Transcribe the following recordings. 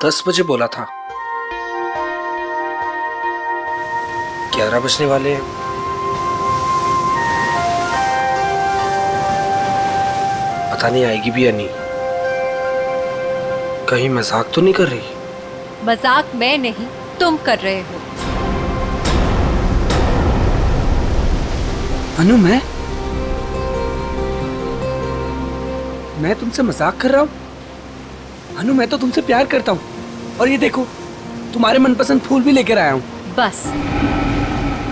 10 बजे बोला था। 11 बजने वाले हैं। पता नहीं आएगी भी या नहीं। कहीं मजाक तो नहीं कर रही? मजाक मैं नहीं, तुम कर रहे हो। अनु, मैं तुमसे मजाक कर रहा हूँ? अनु, मैं तो तुमसे प्यार करता हूँ। और ये देखो, तुम्हारे मनपसंद फूल भी लेकर आया हूँ। बस,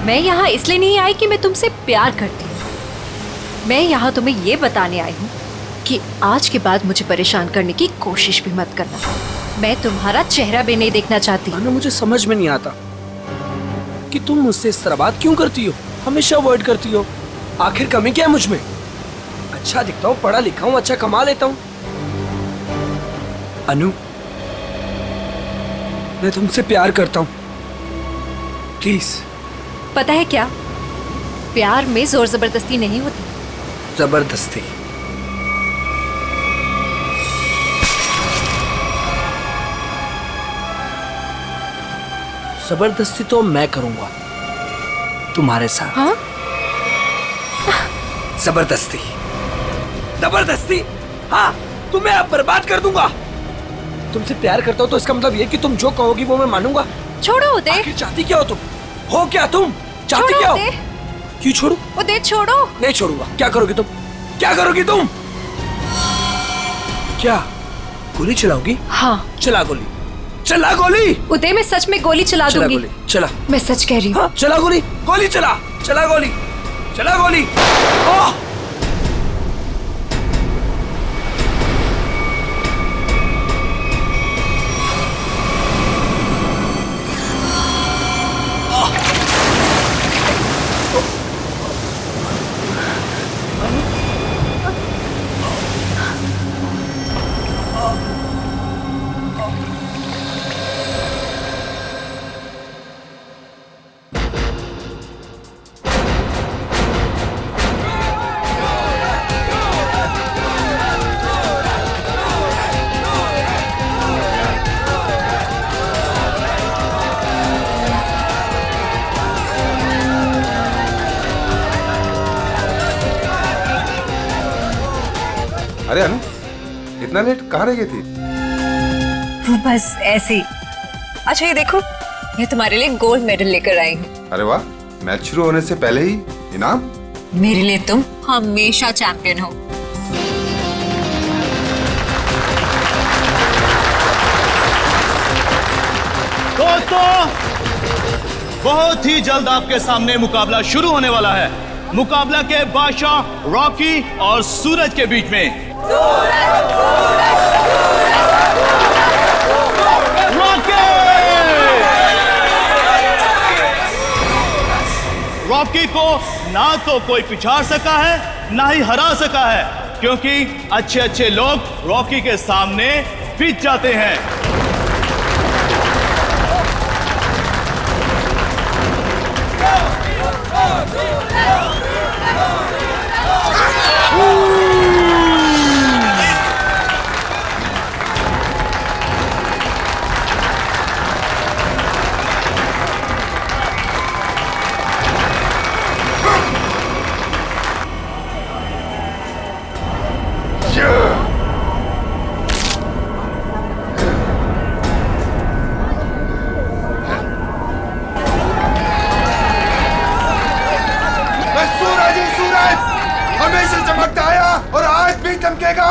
मैं यहाँ इसलिए नहीं आई कि मैं तुमसे प्यार करती हूँ। मैं यहाँ तुम्हें ये बताने आई हूँ कि आज के बाद मुझे परेशान करने की कोशिश भी मत करना। मैं तुम्हारा चेहरा भी नहीं देखना चाहती। अनु, मुझे समझ में नहीं आता कि तुम मुझसे इस तरह बात क्यों करती हो, हमेशा अवॉइड करती हो। आखिर कमी क्या है मुझ में? अच्छा दिखता हूँ, पढ़ा लिखा हूँ, अच्छा कमा लेता हूँ। अनु, मैं तुमसे प्यार करता हूँ, प्लीज। पता है क्या, प्यार में जोर जबरदस्ती नहीं होती। जबरदस्ती? जबरदस्ती तो मैं करूंगा तुम्हारे साथ। हाँ? जबरदस्ती? जबरदस्ती? हाँ, तुम्हें अब बर्बाद कर दूंगा। तुमसे प्यार करता हूँ तो इसका मतलब ये कि तुम जो कहोगी वो मैं मानूंगा। छोड़ो उदय। आखिर चाहती क्या हो तुम? हो क्या तुम? चाहती क्या हो? क्यों छोड़ू? उदय छोड़ो। नहीं छोड़ूंगा। क्या करोगी तुम? क्या करोगी तुम? क्या गोली चलाओगी? हाँ। चला गोली, चला गोली। उदय, मैं सच में गोली चला दूंगी। गोली चला। मैं सच कह रही हूँ। हाँ, चला गोली, गोली चला, चला गोली, चला गोली। ओह! अरे अनु, इतना लेट कहाँ रह गई थी? बस ऐसे ही। अच्छा ये देखो, मैं तुम्हारे लिए गोल्ड मेडल लेकर आई हूँ। अरे वाह, मैच शुरू होने से पहले ही इनाम? मेरे लिए तुम हमेशा चैंपियन हो। दोस्तों, बहुत ही जल्द आपके सामने मुकाबला शुरू होने वाला है। मुकाबला के बादशाह रॉकी और सूरज के बीच में। रॉकी को ना तो कोई पिछाड़ सका है, ना ही हरा सका है, क्योंकि अच्छे अच्छे लोग रॉकी के सामने पिट जाते हैं। हमेशा चमकता आया और आज भी चमकेगा।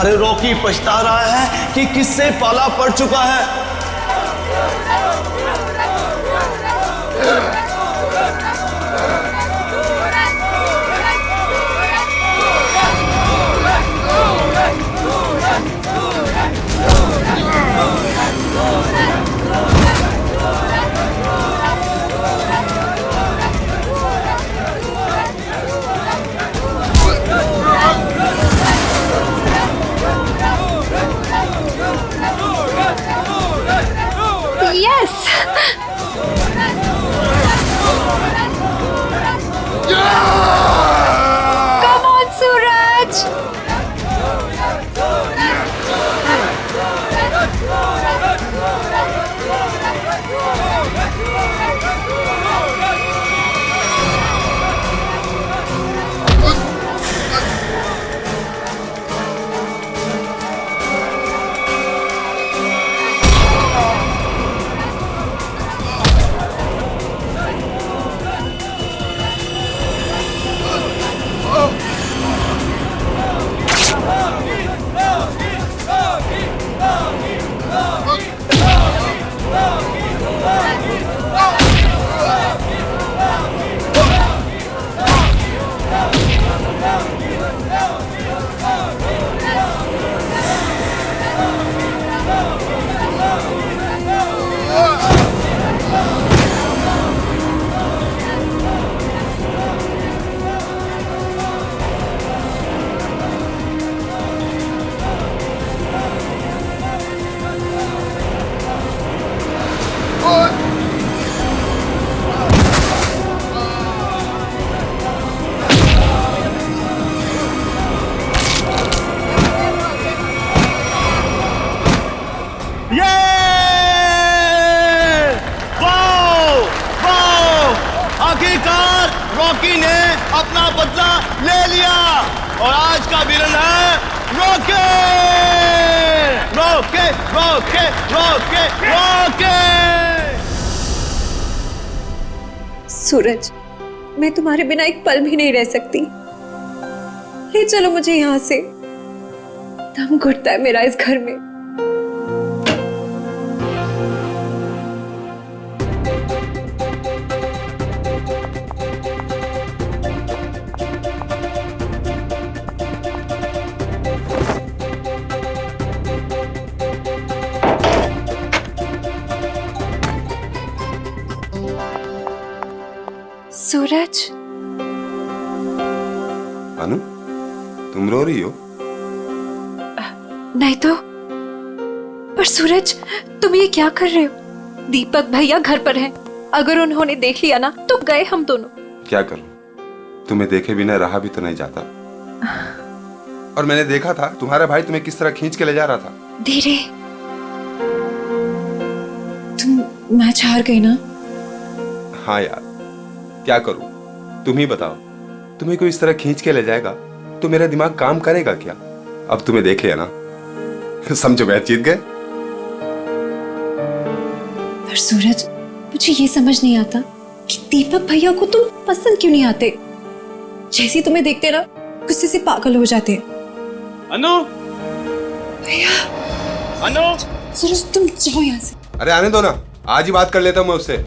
अरे रॉकी पछता रहा है कि किससे पाला पड़ चुका है। कम ऑन सूरज। ये वाओ वाओ, आखिरकार रॉकी ने अपना बदला ले लिया और आज का विलन है Rocky. Rocky Rocky Rocky Rocky. Suraj, मैं तुम्हारे बिना एक पल भी नहीं रह सकती। ले चलो मुझे यहाँ से, दम घुटता है मेरा इस घर में। सूरज, अनु, तुम रो रही हो? नहीं तो। पर सूरज, तुम ये क्या कर रहे हो? दीपक भैया घर पर हैं। अगर उन्होंने देख लिया ना तो गए हम दोनों। क्या करूं? तुम्हें देखे बिना रहा भी तो नहीं जाता। और मैंने देखा था तुम्हारा भाई तुम्हें किस तरह खींच के ले जा रहा था। धीरे। तुम मैच हार गई ना? हाँ यार, क्या करूं? तुम ही बताओ। तुम्हें कोई इस तरह खींच के ले जाएगा तो मेरा दिमाग काम करेगा क्या? अब तुम्हें देख लिया ना, समझो मैच जीत गए। पर सूरज, मुझे ये समझ नहीं आता कि दीपक भैया को तुम पसंद क्यों नहीं आते। जैसे तुम्हें देखते ना गुस्से से पागल हो जाते हैं। अनु, भैया। अनु, सूरज, तुम जाओ यहाँ से। अरे आने दो ना, आज ही बात कर लेता हूं मैं उससे।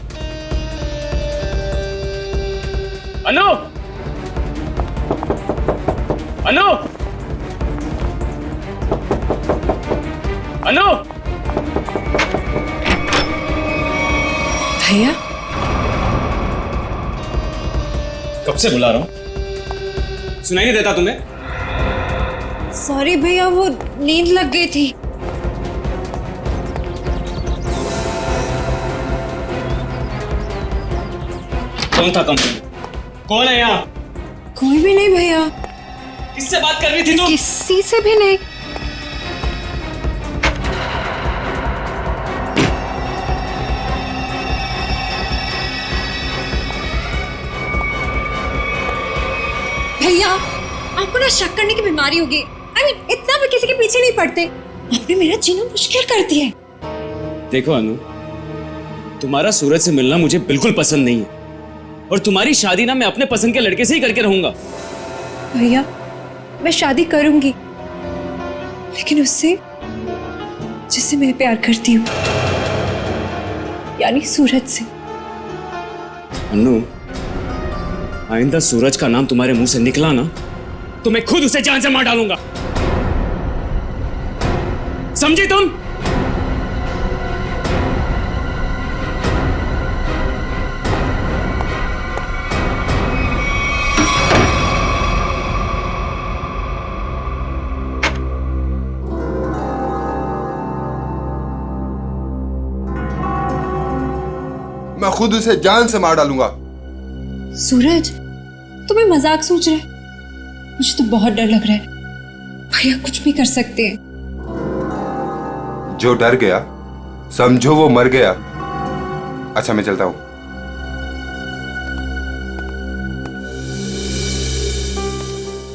अनु, अनु, अनु। भैया, कब से बुला रहा हूं, सुनाई नहीं देता तुम्हें? सॉरी भैया, वो नींद लग गई थी। कौन था कंपनी? कौन है यहाँ? कोई भी नहीं भैया। किससे बात कर रही थी तुम? किसी से भी नहीं। भैया, आपको ना शक करने की बीमारी होगी। इतना भी किसी के पीछे नहीं पड़ते। आपने मेरा जीना मुश्किल कर दिया है। देखो अनु, तुम्हारा सूरज से मिलना मुझे बिल्कुल पसंद नहीं है और तुम्हारी शादी ना मैं अपने पसंद के लड़के से ही करके रहूंगा। भैया, मैं शादी करूंगी, लेकिन उससे जिससे मैं प्यार करती हूँ, यानी सूरज से। अनु, आइंदा सूरज का नाम तुम्हारे मुंह से निकला ना तो मैं खुद उसे जान से मार डालूंगा। समझी तुम? मैं खुद उसे जान से मार डालूंगा। सूरज, तुम्हें मजाक सूझ रहा है? मुझे तो बहुत डर लग रहा है। भैया कुछ भी कर सकते हैं। जो डर गया समझो वो मर गया। अच्छा मैं चलता हूं।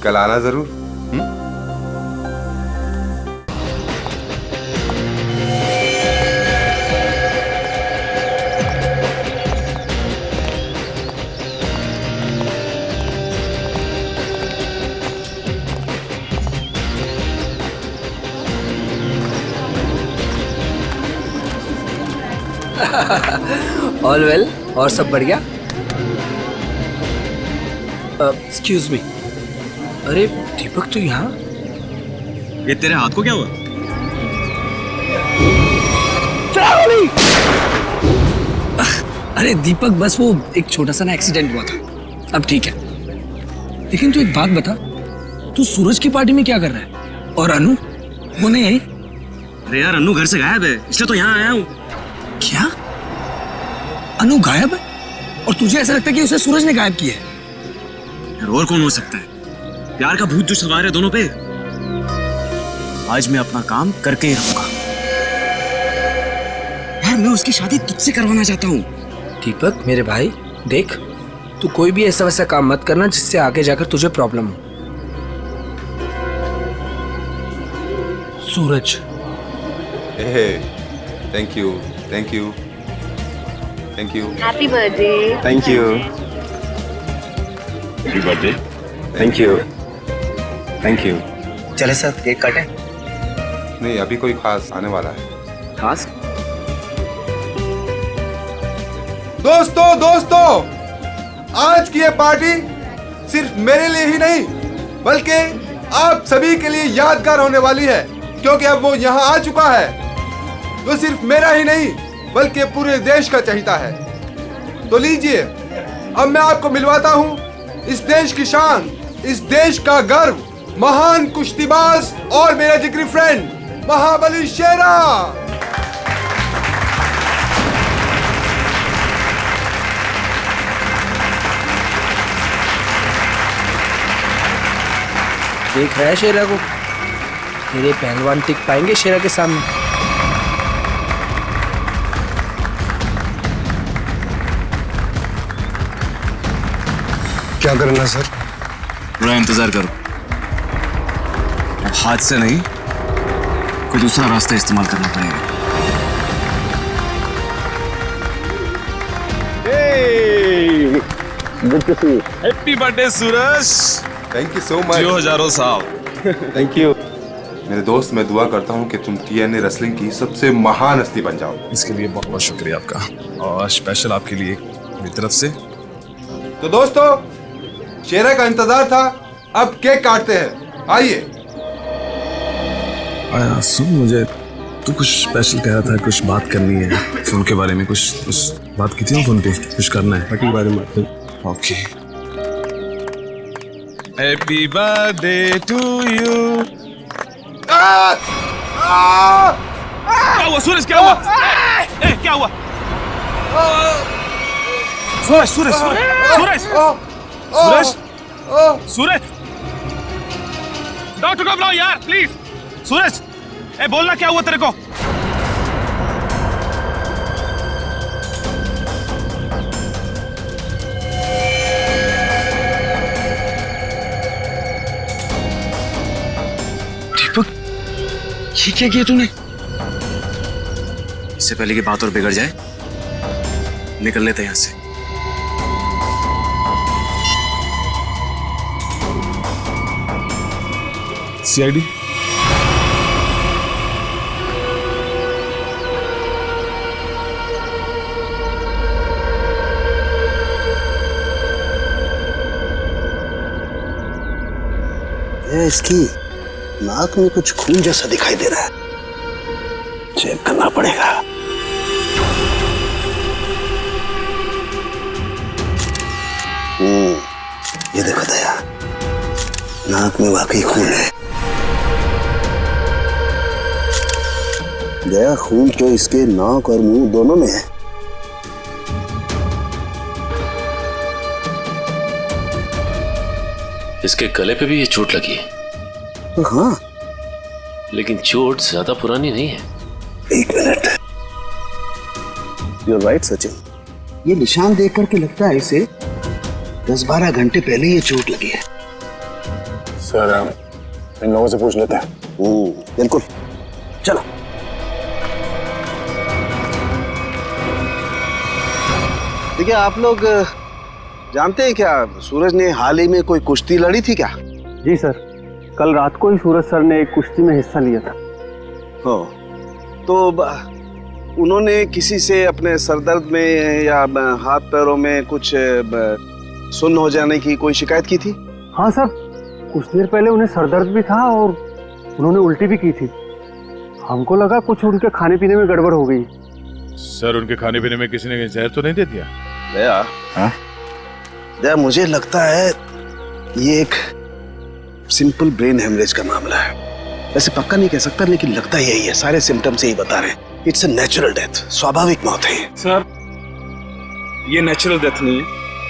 कल आना जरूर। ऑल वेल, और सब बढ़िया? एक्सक्यूज मी, अरे दीपक तू यहाँ? ये तेरे हाथ को क्या हुआ? अरे दीपक, बस वो एक छोटा सा ना एक्सीडेंट हुआ था, अब ठीक है। लेकिन तू एक बात बता, तू सूरज की पार्टी में क्या कर रहा है? और अनु वो नहीं आई? अरे यार अन्नू घर से गायब है, इसलिए तो यहाँ आया हूँ। क्या? अनु गायब है? और तुझे ऐसा लगता है कि उसे सूरज ने गायब किया है? यार और कौन हो सकता है? प्यार का भूत जो सवार है दोनों पे। आज मैं अपना काम करके ही रहूंगा। यार मैं उसकी शादी तुझसे करवाना चाहता हूँ। दीपक मेरे भाई, देख तू कोई भी ऐसा वैसा काम मत करना जिससे आगे जाकर तुझे प्रॉब्लम हो। Suraj. Thank you, thank you, thank you. Happy birthday. Thank you, happy birthday. Thank you, thank you. चले सर, केक काटें? नहीं, अभी कोई खास आने वाला है। खास? दोस्तों, आज की ये पार्टी सिर्फ मेरे लिए ही नहीं बल्कि आप सभी के लिए यादगार होने वाली है, क्योंकि अब वो यहाँ आ चुका है। वो सिर्फ मेरा ही नहीं बल्कि पूरे देश का चहेता है। तो लीजिए, अब मैं आपको मिलवाता हूँ इस देश की शान, इस देश का गर्व, महान कुश्तीबाज और मेरा जिगरी फ्रेंड महाबली शेरा। देख रहा है शेरा को? तेरे पहलवान टिक पाएंगे शेरा के सामने? क्या करना सर? थोड़ा इंतजार करो। अब हाथ से नहीं, कोई दूसरा रास्ता इस्तेमाल करना पड़ेगा। Happy birthday Suraj. Thank you so much. जियो हजारों साल। थैंक यू मेरे दोस्त। मैं दुआ करता हूँ कि तुम TNA रेसलिंग की सबसे महान हस्ती बन जाओ। इसके लिए बहुत बहुत शुक्रिया आपका, और स्पेशल आपके लिए मेरी तरफ से। तो दोस्तों, शेरा का इंतजार था, अब केक काटते हैं। आइए। आया सुन, मुझे तू कुछ स्पेशल कह रहा था, कुछ बात करनी है फोन के बारे में। कुछ बात की थी ना फोन पे, कुछ करना है के बारे में। Okay. Happy birthday to you. क्या हुआ सूरज? क्या हुआ? क्या हुआ? सूरज सूरज सूरज सूरज सूरज सूरज, डॉक्टर को बुलाओ यार प्लीज। सूरज, बोलना क्या हुआ तेरे को? दीपक, ये क्या किया तूने? इससे पहले की बात और बिगड़ जाए, निकल लेते हैं यहाँ से। CID इसकी नाक में कुछ खून जैसा दिखाई दे रहा है, चेक करना पड़ेगा। ये देखो दया, नाक में वाकई खून है। दया, खून तो इसके नाक और मुंह दोनों में है। इसके गले पे भी ये चोट लगी है, हाँ, लेकिन चोट ज्यादा पुरानी नहीं है। एक मिनट। You're right, Sachin. ये निशान देख करके लगता है इसे 10-12 घंटे पहले ये चोट लगी है। सर, इन लोगों से पूछ लेते हैं। बिल्कुल, चलो। देखिए, आप लोग जानते हैं क्या, सूरज ने हाल ही में कोई कुश्ती लड़ी थी क्या? जी सर, कल रात को ही सूरज सर ने एक कुश्ती में हिस्सा लिया था। हो, तो उन्होंने किसी से अपने सरदर्द में या हाथ पैरों में कुछ सुन्न हो जाने की कोई शिकायत की थी? हाँ सर, कुछ देर पहले उन्हें सरदर्द भी था और उन्होंने उल्टी भी की थी। हमको लगा कुछ उनके खाने पीने में गड़बड़ हो गई। सर, उनके खाने पीने में किसी ने जहर तो नहीं दे दिया? दया, हाँ? दया, मुझे लगता है ये एक सिंपल ब्रेन हेमरेज का मामला है। वैसे पक्का नहीं कह सकता, लेकिन लगता यही है। सारे सिम्टम्स यही बता रहे हैं। इट्स अ नेचुरल डेथ, स्वाभाविक मौत है। सर, ये नेचुरल डेथ नहीं है,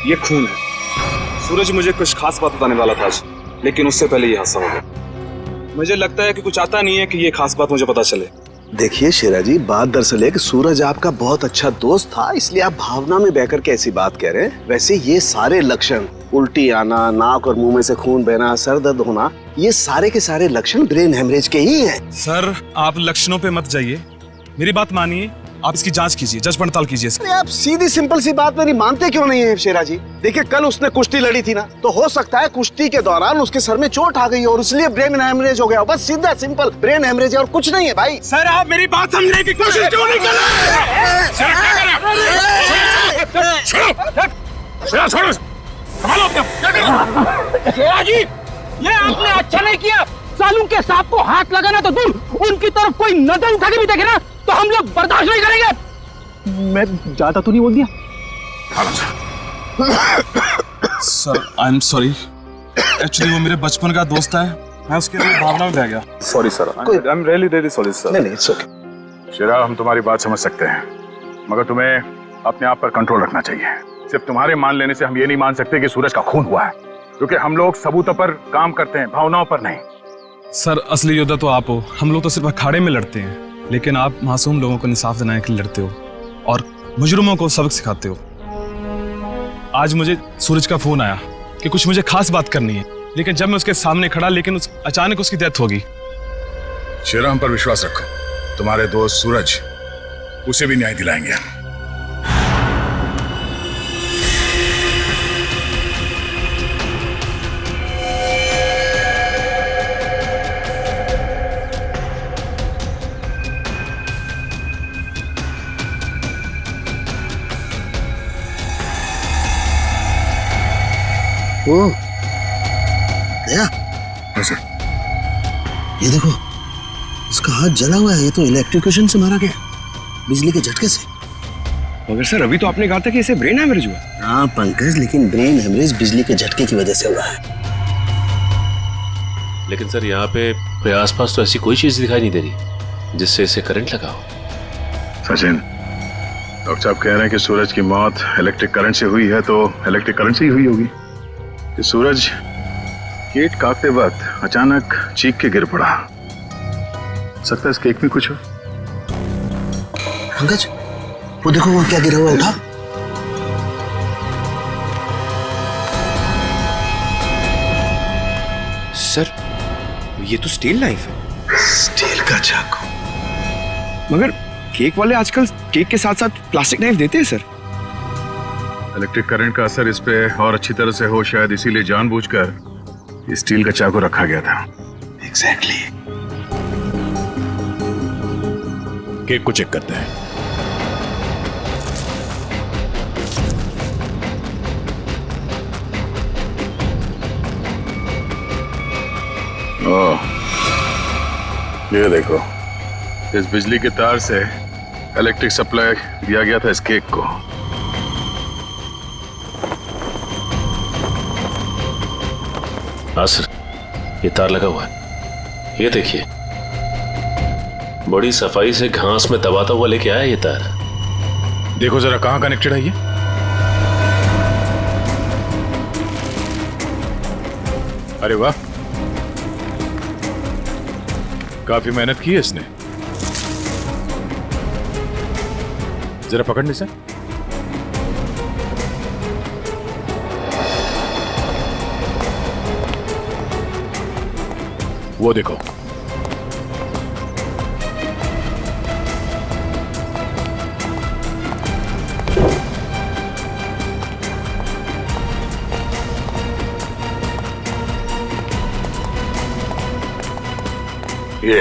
ये खून है। सूरज मुझे कुछ खास बात बताने वाला था आज, लेकिन उससे पहले ये हादसा हो गया। मुझे लगता है कि कुछ आता नहीं है कि ये खास बात मुझे पता चले। देखिए शेरा जी, बात दरअसल है कि सूरज आपका बहुत अच्छा दोस्त था, इसलिए आप भावना में बहकर के ऐसी बात कह रहे हैं। वैसे ये सारे लक्षण, उल्टी आना, नाक और मुंह में से खून बहना, सर दर्द होना, ये सारे के सारे लक्षण ब्रेन हेमरेज के ही हैं। सर, आप लक्षणों पे मत जाइए, मेरी बात मानिए। आप इसकी जांच कीजिए, जांच पड़ताल कीजिए। अरे आप सीधी सिंपल सी बात मेरी मानते क्यों नहीं है शेरा जी? देखिए, कल उसने कुश्ती लड़ी थी ना, तो हो सकता है कुश्ती के दौरान उसके सर में चोट आ गई और इसलिए ब्रेन हेमरेज हो गया। बस सीधा सिंपल ब्रेन हेमरेज है और कुछ नहीं है भाई। सर, आप मेरी बात समझने की कोशिश क्यों नहीं कर रहे? ये आपने अच्छा नहीं किया। सालू के सांप को हाथ लगाना तो दूर, उनकी तरफ कोई नजर उठा के भी देखे ना तो हम लोग बर्दाश्त नहीं करेंगे। मैं ज्यादा तो नहीं बोल दिया? Sir, I am sorry. Actually वो मेरे बचपन का दोस्त है, मैं उसके लिए भावना में बह गया। Sorry sir, I am really sorry sir. नहीं, इट्स ओके। शेरा, हम तुम्हारी बात समझ सकते हैं, मगर तुम्हें अपने आप पर कंट्रोल रखना चाहिए। सिर्फ तुम्हारे मान लेने से हम ये नहीं मान सकते कि सूरज का खून हुआ है, क्योंकि हम लोग सबूतों पर काम करते हैं, भावनाओं पर नहीं। सर, असली योद्धा तो आप हो। हम लोग तो सिर्फ अखाड़े में लड़ते हैं, लेकिन आप मासूम लोगों को इंसाफ दिलाने के लिए लड़ते हो और मुजरिमों को सबक सिखाते हो। आज मुझे सूरज का फोन आया कि कुछ मुझे खास बात करनी है, लेकिन जब मैं उसके सामने खड़ा, लेकिन अचानक उसकी डेथ होगी। शेरा, हम पर विश्वास रखो, तुम्हारे दोस्त सूरज, उसे भी न्याय दिलाएंगे। ओ, दया, ये देखो, इसका हाथ जला हुआ है। ये तो इलेक्ट्रिक्यूशन से मारा गया, बिजली के झटके से। मगर सर, अभी तो आपने कहा था कि इसे ब्रेन हेमरेज हुआ। हाँ पंकज, लेकिन ब्रेन हेमरेज बिजली के झटके की वजह से हुआ है। लेकिन सर, यहाँ पे आसपास तो ऐसी कोई चीज दिखाई नहीं दे रही जिससे इसे करंट लगा हो। सचिन, डॉक्टर साहब कह रहे हैं कि सूरज की मौत इलेक्ट्रिक करंट से हुई है, तो इलेक्ट्रिक करंट से ही हुई होगी। कि सूरज केक काटते वक्त अचानक चीख के गिर पड़ा। सकता है इस केक में कुछ हो। पंकज, वो देखो वहां क्या गिरा हुआ, उठा। सर, ये तो स्टील नाइफ है। स्टील का चाकू। मगर केक वाले आजकल केक के साथ साथ प्लास्टिक नाइफ देते हैं सर। इलेक्ट्रिक करंट का असर इस पे और अच्छी तरह से हो, शायद इसीलिए जानबूझकर स्टील का चाकू रखा गया था। एग्जैक्टली। केक को चेक करते हैं। ओह, ये देखो, इस बिजली के तार से इलेक्ट्रिक सप्लाई दिया गया था इस केक को। हाँ सर, ये तार लगा हुआ है। ये देखिए, बड़ी सफाई से घास में दबाता हुआ लेके आया ये तार। देखो जरा कहां कनेक्टेड है ये। अरे वाह, काफी मेहनत की है इसने। जरा पकड़ने से। वो देखो, ये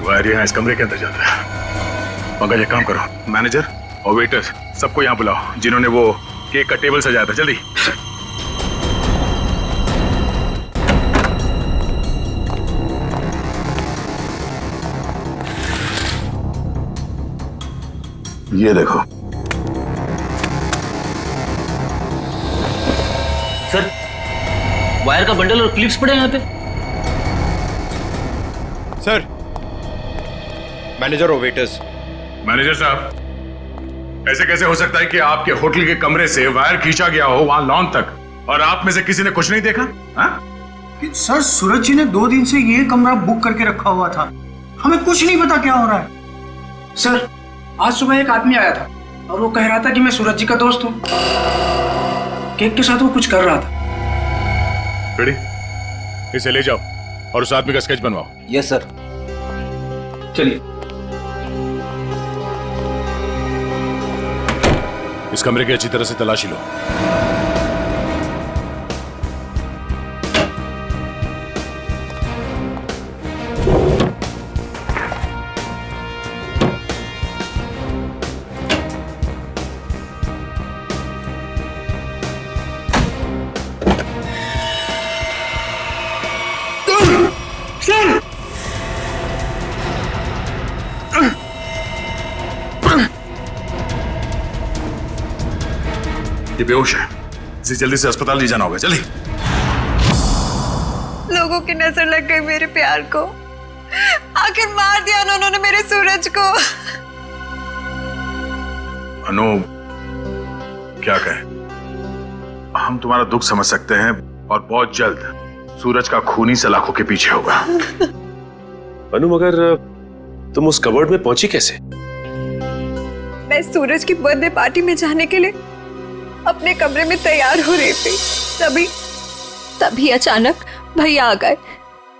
वायर यहाँ इस कमरे के अंदर जाता है। पंकज, एक काम करो, मैनेजर और वेटर सबको यहाँ बुलाओ जिन्होंने वो केक का टेबल सजाया था। जल्दी। ये देखो सर, वायर का बंडल और क्लिप्स पड़े हैं यहाँ पे। सर, मैनेजर और वेटर्स। मैनेजर साहब, ऐसे कैसे हो सकता है कि आपके होटल के कमरे से वायर खींचा गया हो वहां लॉन तक और आप में से किसी ने कुछ नहीं देखा? सर, सूरज जी ने 2 दिन से ये कमरा बुक करके रखा हुआ था, हमें कुछ नहीं पता क्या हो रहा है। सर, आज सुबह एक आदमी आया था और वो कह रहा था कि मैं सूरज जी का दोस्त हूँ। केक के साथ वो कुछ कर रहा था। रेडी? इसे ले जाओ और उस आदमी का स्केच बनवाओ। Yes sir. चलिए। इस कमरे की अच्छी तरह से तलाशी लो। ये बेहोश है, इसे जल्दी से अस्पताल ले जाना होगा। जल्दी। लोगों की नजर लग गई मेरे प्यार को, आखिर मार दिया उन्होंने मेरे सूरज को। अनु, क्या कहें, हम तुम्हारा दुख समझ सकते हैं और बहुत जल्द सूरज का खून ही सलाखों के पीछे होगा। अनु, मगर तुम उस कबर्ड में पहुंची कैसे? मैं सूरज की बर्थडे पार्टी में जाने के लिए अपने कमरे में तैयार हो रही थी, तभी अचानक भैया आ गए।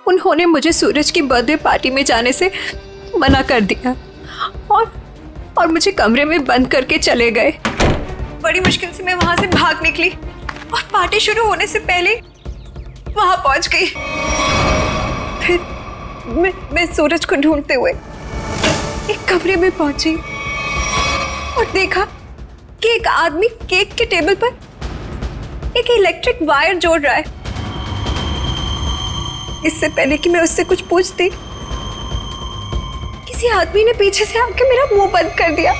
उन्होंने मुझे सूरज की बर्थडे पार्टी में जाने से मना कर दिया और मुझे कमरे में बंद करके चले गए। बड़ी मुश्किल से मैं वहां से भाग निकली और पार्टी शुरू होने से पहले वहां पहुंच गई। फिर मैं सूरज को ढूंढते हुए एक कमरे में पहुंची और देखा कि एक आदमी केक के टेबल पर एक इलेक्ट्रिक वायर जोड़ रहा है। इससे पहले कि मैं उससे कुछ पूछती, किसी आदमी ने पीछे से आके मेरा मुंह बंद कर दिया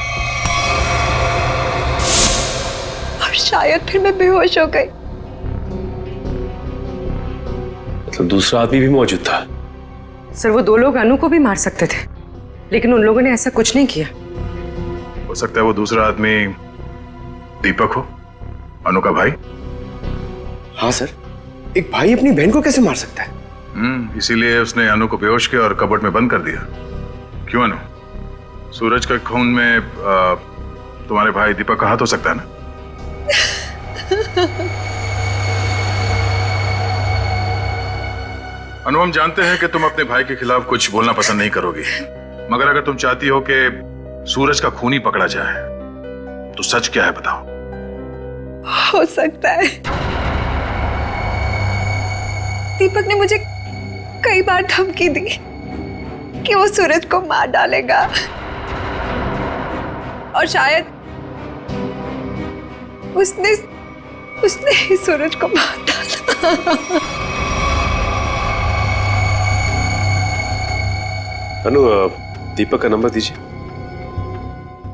और शायद फिर मैं बेहोश हो गई। मतलब दूसरा आदमी भी मौजूद था? सर, वो 2 लोग अनु को भी मार सकते थे, लेकिन उन लोगों ने ऐसा कुछ नहीं किया। हो सकता है वो दूसरा आदमी दीपक हो, अनु का भाई। हाँ सर, एक भाई अपनी बहन को कैसे मार सकता है? इसीलिए उसने अनु को बेहोश किया और कबर्ड में बंद कर दिया। क्यों अनु, सूरज के खून में तुम्हारे भाई दीपक का हाथ हो सकता है ना? अनु, हम जानते हैं कि तुम अपने भाई के खिलाफ कुछ बोलना पसंद नहीं करोगी, मगर अगर तुम चाहती हो कि सूरज का खून ही पकड़ा जाए तो सच क्या है बताओ। हो सकता है दीपक ने मुझे कई बार धमकी दी कि वो सूरज को मार डालेगा और शायद उसने ही सूरज को मार डाला। अनु, दीपक का नंबर दीजिए।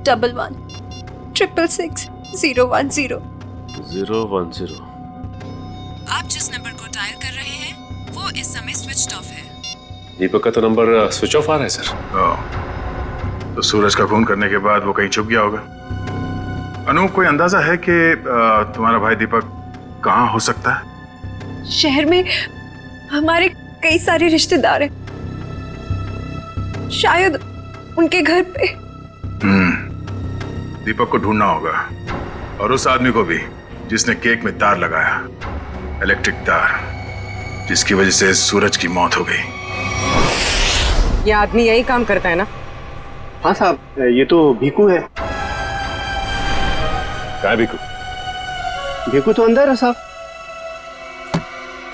11 666 010 010। आप जिस नंबर को डायल कर रहे हैं वो इस समय स्विच ऑफ है। दीपक का तो नंबर स्विच ऑफ आ रहा है सर। तो सूरज का खून करने के बाद वो कहीं छुप गया होगा। अनु, कोई अंदाजा है कि तुम्हारा भाई दीपक कहाँ हो सकता है? शहर में हमारे कई सारे रिश्तेदार हैं, शायद उनके घर पे। दीपक को ढूंढना होगा और उस आदमी को भी जिसने केक में तार लगाया, इलेक्ट्रिक तार, जिसकी वजह से सूरज की मौत हो गई। ये आदमी यही काम करता है ना? हाँ साहब, ये तो भीकू है। क्या है भीकू? भीकू तो अंदर है साहब।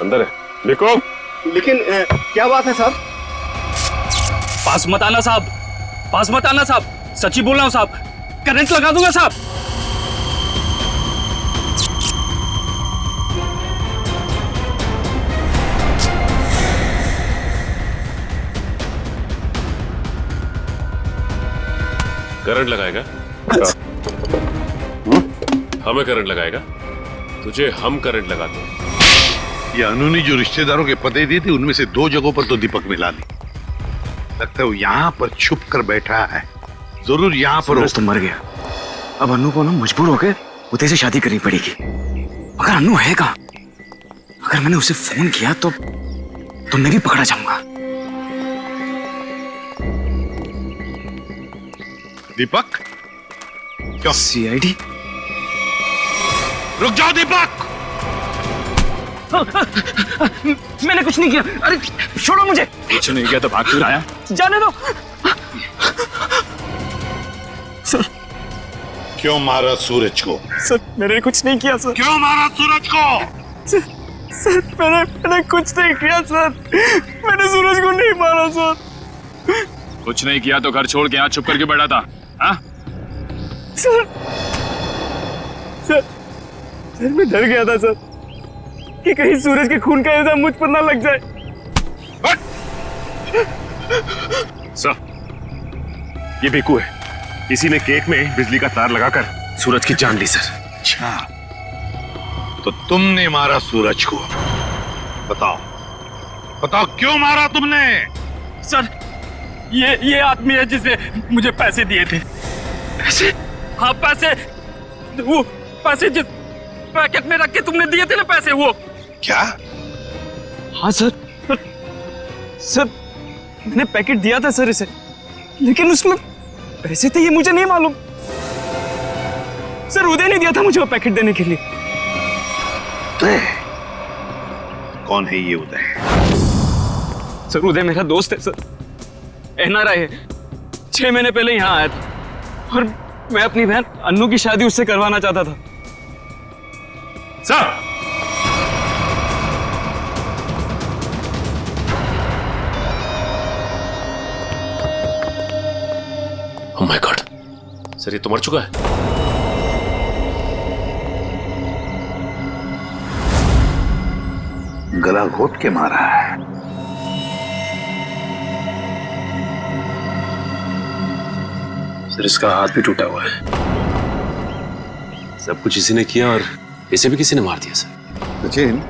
अंदर है भीकू? लेकिन क्या बात है साहब? पास मत आना साहब, पास मत आना साहब, सच्ची बोल रहा हूं साहब, करंट लगा दूंगा साहब। करंट लगाएगा? हमें करंट लगाएगा? तुझे हम करंट लगाते हैं। ये अनु ने जो रिश्तेदारों के पते दिए थे उनमें से 2 जगहों पर तो दीपक मिला ली। लगता है वो यहाँ पर छुप कर बैठा है, जरूर यहाँ पर। सूरज तो मर गया, अब अनु को ना मजबूर होकर उदय से शादी करनी पड़ेगी। अगर अनु है कहाँ? अगर मैंने उसे फोन किया तो मैं भी पकड़ा जाऊंगा। दीपक? क्यों? सीआईडी? रुक जाओ दीपक! मैंने कुछ नहीं किया, अरे छोड़ो मुझे। कुछ नहीं किया तो भाग क्यों आया? जाने दो। सर, क्यों मारा सूरज को? सर मैंने कुछ नहीं किया सर। क्यों मारा सूरज को? सर मैंने कुछ नहीं किया सर, मैंने सूरज को नहीं मारा सर। कुछ नहीं किया तो घर छोड़ के यहाँ चुप करके बैठा था? हाँ? सर मैं डर गया था सर कि कहीं सूरज के खून का इल्जाम मुझ पर ना लग जाए। सर, ये भीकू है, इसी ने केक में बिजली का तार लगाकर सूरज की जान ली सर। अच्छा, तो तुमने मारा सूरज को? बताओ क्यों मारा तुमने? सर ये आदमी है जिसे मुझे पैसे दिए थे। पैसे? हाँ पैसे, वो पैसे जिस पैकेट में रख के तुमने दिए थे ना पैसे, वो। क्या? हाँ सर मैंने पैकेट दिया था सर इसे, लेकिन उसमें पैसे थे ये मुझे नहीं मालूम। सर उदय ने दिया था मुझे वो पैकेट देने के लिए। कौन है ये उदय? सर उदय मेरा दोस्त है सर, एनआरआई है। 6 महीने पहले यहाँ आया था और मैं अपनी बहन अन्नू की शादी उससे करवाना चाहता था। Sir, oh my God, sir ये तो मर चुका है। गला घोट के मारा है। सर इसका हाथ भी टूटा हुआ है। सब कुछ इसी ने किया और इसे भी किसी ने मार दिया सर। सचिन,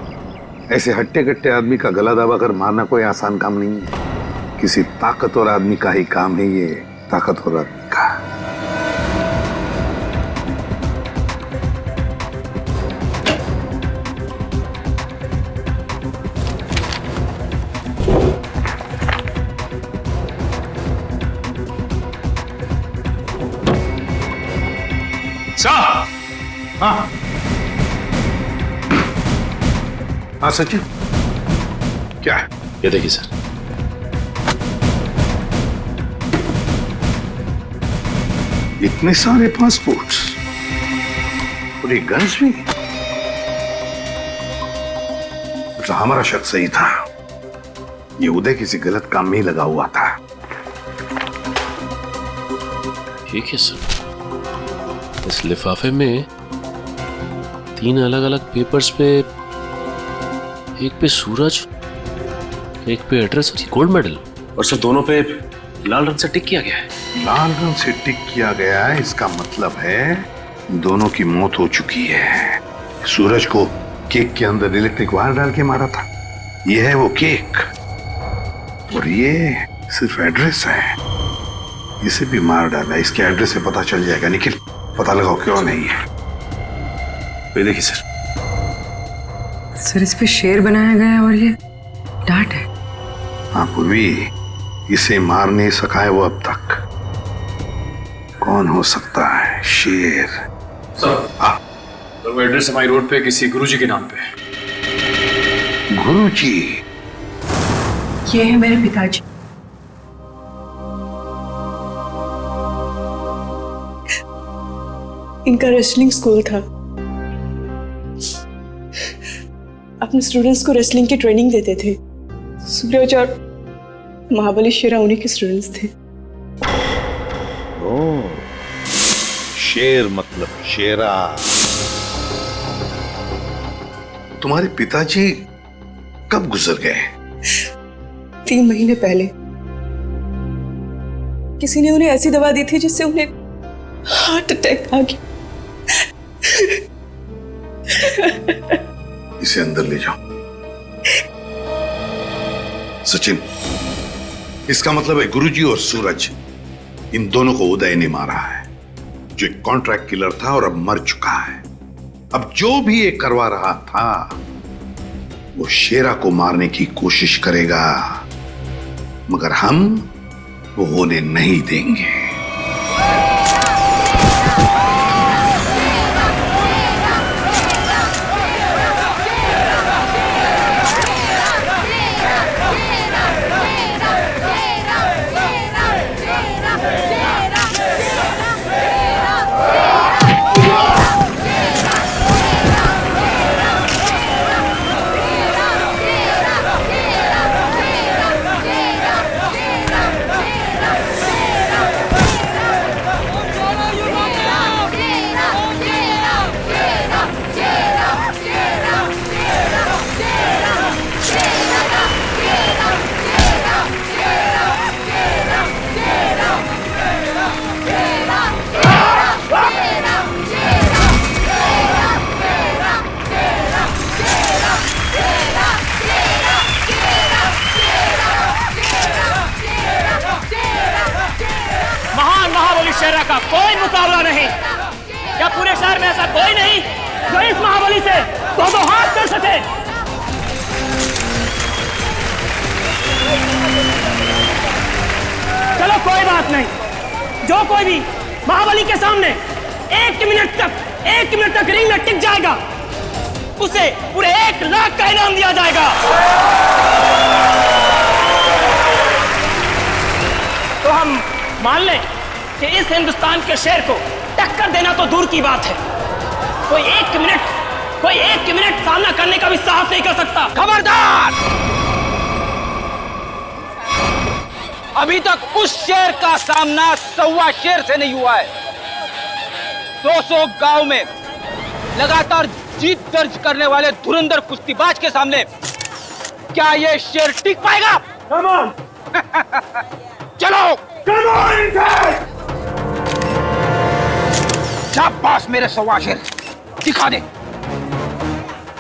ऐसे हट्टे कट्टे आदमी का गला दबाकर मारना कोई आसान काम नहीं है। किसी ताकतवर आदमी का ही काम है ये, ताकतवर आदमी का। हाँ सचिन, क्या है? ये देखिए सर, इतने सारे पासपोर्ट्स और ये गन्स भी। तो हमारा शक सही था, ये उदय किसी गलत काम में ही लगा हुआ था। ठीक है सर, इस लिफाफे में 3 अलग अलग पेपर्स पे, एक पे सूरज, एक पे एड्रेस और गोल्ड मेडल, और सर दोनों पे लाल रंग से टिक किया गया है। लाल रंग से टिक किया गया है, इसका मतलब है दोनों की मौत हो चुकी है। सूरज को केक के अंदर इलेक्ट्रिक वायर डाल के मारा था, ये है वो केक, और ये सिर्फ एड्रेस है, इसे भी मार डाला। इसके एड्रेस से पता चल जाएगा। निखिल, पता लगाओ क्यों नहीं है। ये देखिए सर, सर इस पे शेर बनाया गया है और ये डांट है। हाँ पूर्वी, इसे मार नहीं सका है वो अब तक। कौन हो सकता है शेर? सर हाँ सर, वो एड्रेस हमारी रोड पे किसी गुरुजी के नाम पे। गुरुजी? ये है मेरे पिताजी। इनका रेसलिंग स्कूल था। अपने स्टूडेंट्स को रेसलिंग की ट्रेनिंग देते थे। सूरज और महाबली शेरा उन्हीं के स्टूडेंट्स थे। ओ, शेर मतलब शेरा। तुम्हारे पिताजी कब गुजर गए? 3 महीने पहले। किसी ने उन्हें ऐसी दवा दी थी जिससे उन्हें हार्ट अटैक आ गया। इसे अंदर ले जाओ। सचिन, इसका मतलब है गुरुजी और सूरज, इन दोनों को उदय ने मारा है, जो एक कॉन्ट्रैक्ट किलर था और अब मर चुका है। अब जो भी ये करवा रहा था वो शेरा को मारने की कोशिश करेगा, मगर हम वो होने नहीं देंगे। शेरा का कोई मुकाबला नहीं। क्या पूरे शहर में ऐसा कोई नहीं जो इस महाबली से दो हाथ कर सके? चलो कोई बात नहीं, जो कोई भी महाबली के सामने 1 मिनट तक रिंग में टिक जाएगा उसे पूरे 1 लाख का इनाम दिया जाएगा। तो हम मान लें कि इस हिंदुस्तान के शेर को टक्कर देना तो दूर की बात है, कोई एक मिनट सामना करने का भी साहस नहीं कर सकता। खबरदार! अभी तक उस शेर का सामना 1.25 शेर से नहीं हुआ है। 200 गांव में लगातार जीत दर्ज करने वाले धुरंधर कुश्तीबाज के सामने क्या ये शेर टिक पाएगा? Come on! चलो! Come on! शाबाश मेरे 1.25 शेर,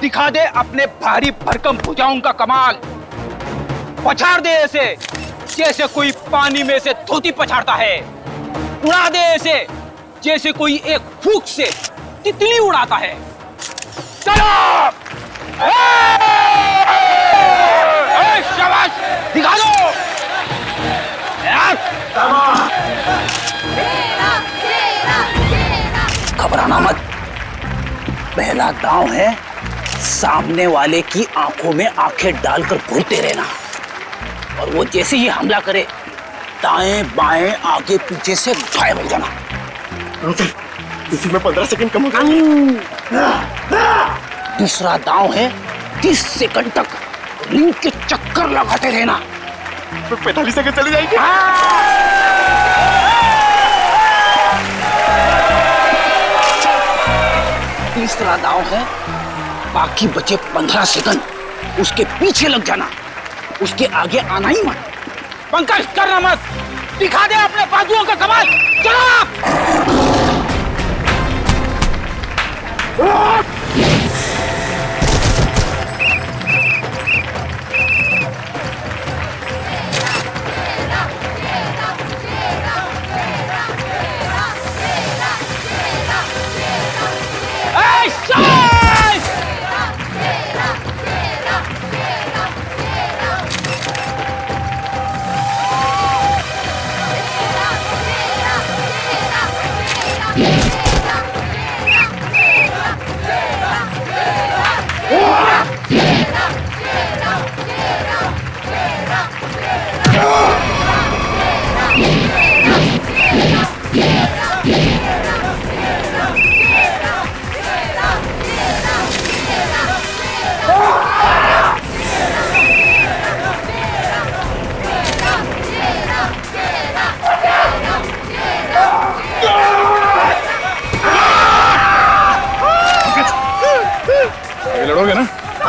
दिखा दे अपने भारी भरकम भुजाओं का कमाल। पछाड़ दे ऐसे जैसे कोई पानी में से धोती पछाड़ता है, उड़ा दे ऐसे जैसे कोई एक फूंक से तितली उड़ाता है। चलो! शाबाश, दिखा दो। घबराना मत, पहला दांव है सामने वाले की आंखों में आंखें डालकर घूरते रहना, और वो जैसे ही हमला करे दाएं बाएं आगे पीछे से गायब हो जाना। इसी में 15 सेकंड कम हो गए। दूसरा दांव है 30 सेकंड तक रिंग के चक्कर लगाते रहना। 45 सेकंड चली जाएगी। तीसरा दांव है बाकी बचे 15 सेकंड उसके पीछे लग जाना, उसके आगे आना ही मत। पंकज करना मत, दिखा दे अपने बाजुओं का कमाल। चलो!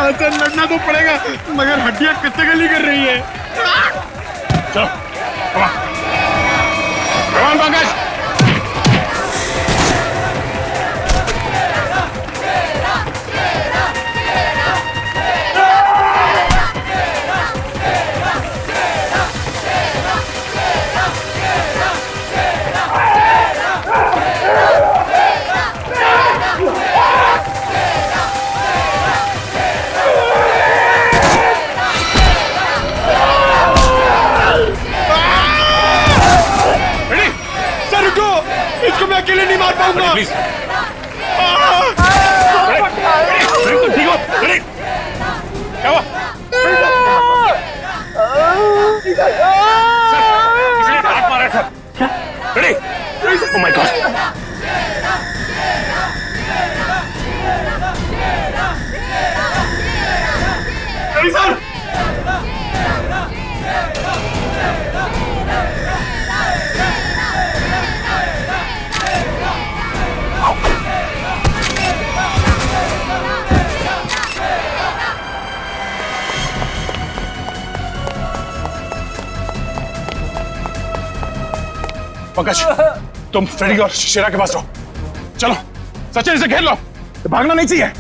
हाँ सर, लड़ना तो पड़ेगा, मगर हड्डियां कितने गली कर रही है। चलो, कमान पंकज। इसको मैं अकेले नहीं मार पाऊंगा। प्लीज ठीक हो? क्या हुआ? इसने हाथ मारा था। Ready? Oh my God. Sir Pankaj, तुम फ्रेडी और शेरा के पास रहो। चलो सचिन, इसे घेर लो, भागना नहीं चाहिए।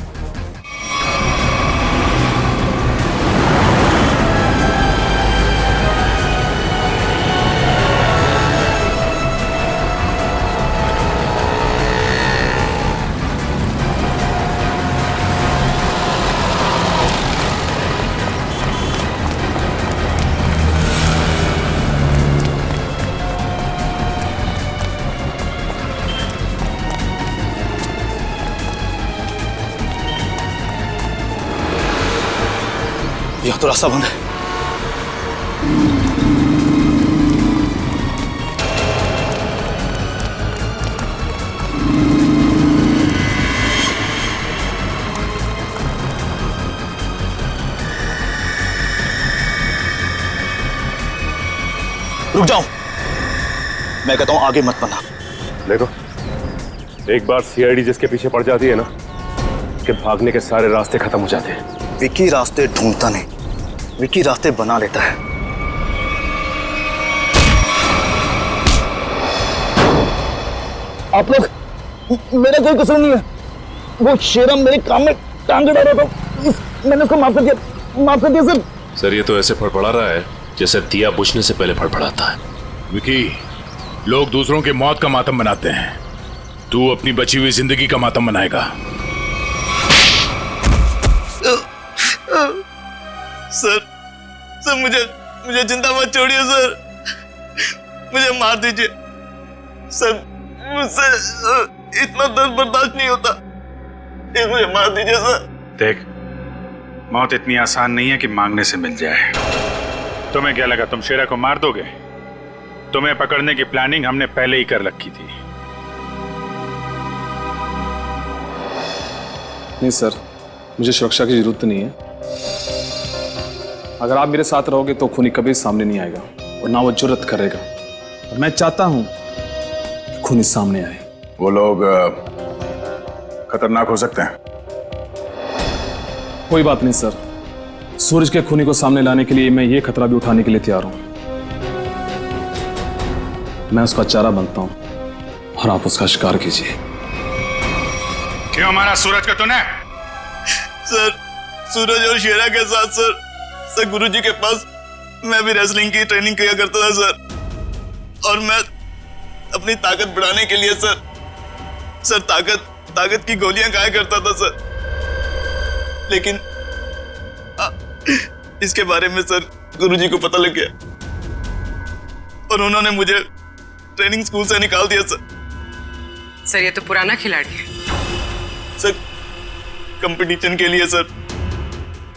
यहाँ तो रास्ता बंद है। रुक जाओ, मैं कहता हूं आगे मत बढ़ना। देखो, एक बार सीआईडी जिसके पीछे पड़ जाती है ना, उसके भागने के सारे रास्ते खत्म हो जाते हैं। विकी रास्ते ढूंढता नहीं, विकी रास्ते बना लेता है। आप लोग, मेरा कोई कसूर नहीं है। वो शेरा मेरे काम में टांग अड़ा रहा था, मैंने उसको माफ कर दिया सर। सर, ये तो ऐसे फड़फड़ा रहा है जैसे दिया बुझने से पहले फड़फड़ाता है। विकी, लोग दूसरों की मौत का मातम बनाते हैं, तू अपनी बची हुई जिंदगी का मातम बनाएगा। सर मुझे जिंदा मत छोड़िए सर, मुझे मार दीजिए सर, मुझसे इतना दर्द बर्दाश्त नहीं होता, मुझे मार दीजिए सर। देख, मौत इतनी आसान नहीं है कि मांगने से मिल जाए। तुम्हें क्या लगा तुम शेरा को मार दोगे? तुम्हें पकड़ने की प्लानिंग हमने पहले ही कर रखी थी। नहीं सर, मुझे सुरक्षा की जरूरत नहीं है। अगर आप मेरे साथ रहोगे तो खूनी कभी सामने नहीं आएगा और ना वो जुर्रत करेगा। और मैं चाहता हूं कि खूनी सामने आए। वो लोग खतरनाक हो सकते हैं। कोई बात नहीं सर, सूरज के खूनी को सामने लाने के लिए मैं ये खतरा भी उठाने के लिए तैयार हूं। मैं उसका चारा बनता हूं और आप उसका शिकार कीजिए। क्यों मारा सूरज का तूने? सर, सूरज और शेरा के साथ सर गुरुजी के पास मैं भी रेसलिंग की ट्रेनिंग किया करता था सर, और मैं अपनी ताकत बढ़ाने के लिए सर ताकत की गोलियां खाया करता था सर। लेकिन इसके बारे में सर गुरुजी को पता लग गया और उन्होंने मुझे ट्रेनिंग स्कूल से निकाल दिया सर। ये तो पुराना खिलाड़ी है सर। कंपटीशन के लिए सर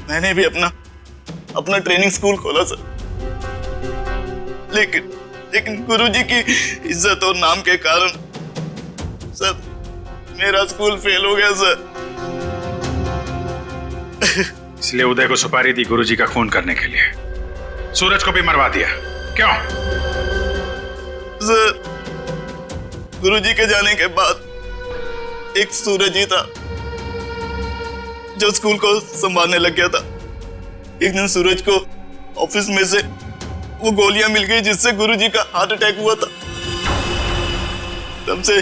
मैंने भी अपना ट्रेनिंग स्कूल खोला सर, लेकिन गुरुजी की इज्जत और नाम के कारण सर मेरा स्कूल फेल हो गया सर। इसलिए उदय को सुपारी दी गुरुजी का खून करने के लिए, सूरज को भी मरवा दिया। क्यों? सर, गुरुजी के जाने के बाद एक सूरज ही था जो स्कूल को संभालने लग गया था। एक दिन सूरज को ऑफिस में से वो गोलियां मिल गई जिससे गुरुजी का हार्ट अटैक हुआ था। तब से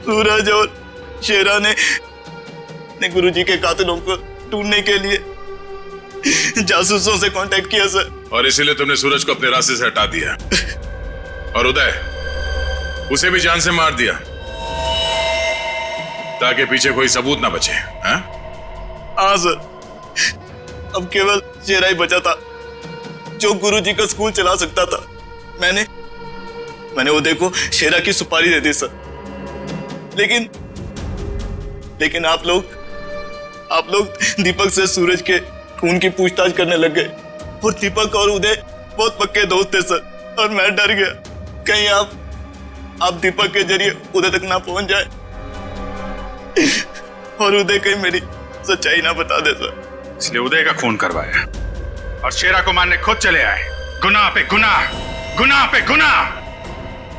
सूरज और शेरा ने गुरुजी के कातिलों को ढूंढने के लिए जासूसों से कांटेक्ट किया सर। और इसीलिए तुमने सूरज को अपने रास्ते से हटा दिया और उदय उसे भी जान से मार दिया ताकि पीछे कोई सबूत ना बचे। हाँ सर, अब केवल शेरा ही बचा था जो गुरुजी का स्कूल चला सकता था। मैंने उदय को शेरा की सुपारी दे दी सर, लेकिन आप लोग दीपक से सूरज के खून की पूछताछ करने लग गए और दीपक और उदय बहुत पक्के दोस्त थे सर। और मैं डर गया कहीं आप दीपक के जरिए उदय तक ना पहुंच जाए और उदय कहीं मेरी सच्चाई ना बता दे सर। इसलिए उदय का खून करवाया और शेरा को मारने खुद चले आए। गुनाह पे गुनाह, गुनाह पे गुनाह।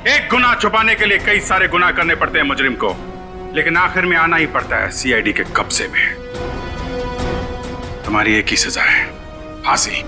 एक गुनाह छुपाने के लिए कई सारे गुनाह करने पड़ते हैं मुजरिम को, लेकिन आखिर में आना ही पड़ता है सीआईडी के कब्जे में। तुम्हारी एक ही सजा है, फांसी।